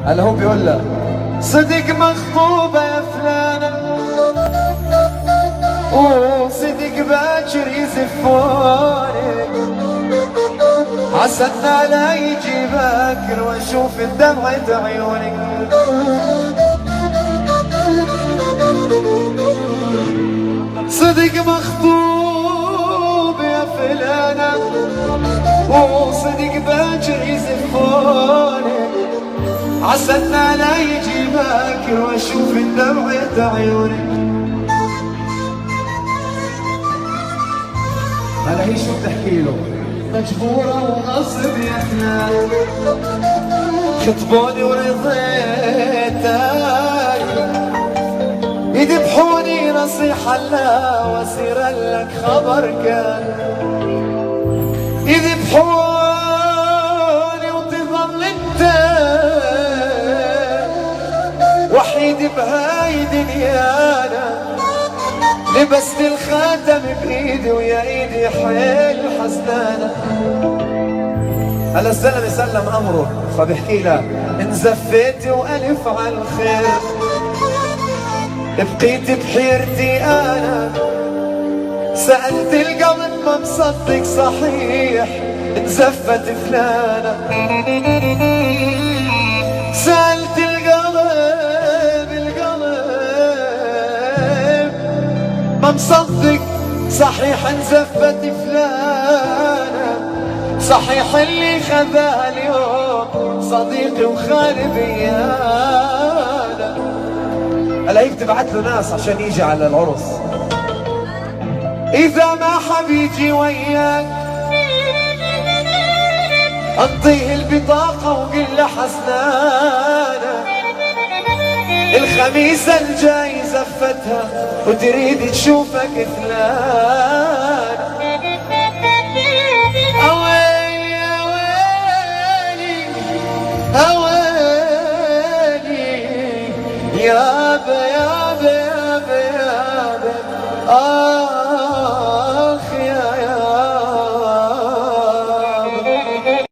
هلا هو بيقول لها صدق مخطوبة يا فلانة وصدق باكر يزفونك، عسى لا يجي باكر واشوف دمعة عيونك. صدق مخطوب يا فلانة وصدق باكر يزفونك، عسى لا يجي باكر واشوف دمعة عيونك. هلا هي شو بتحكي له؟ مجبورة وغصب يا فلان، خطبوني ورضيتك، يذبحوني نصيحة لا واسير لك خبر كان، يذبحوني وتظل انت وحيد بهاي دنيانا، لبست الخاتم بايدي ويا ايدي حيل حزنانة. هلا الزلمة سلم امره فبحكي لها ان زفيتي والف على الخير، بقيت بحيرتي انا، سألت القلب ما مصدق صحيح ان زفت فلانة، سألت ما مصدق صحيح انزفت فلانة، صحيح اللي خذاها اليوم صديقي وخالي بيانا. هلا هيك تبعت له ناس عشان يجي على العرس، إذا ما حب يجي وياك أعطيه البطاقة وقل له حسنانة، الخميس الجاي زفتها وتريد تشوفك فلان. اويلي اويلي اويلي يابا يابا يابا يابا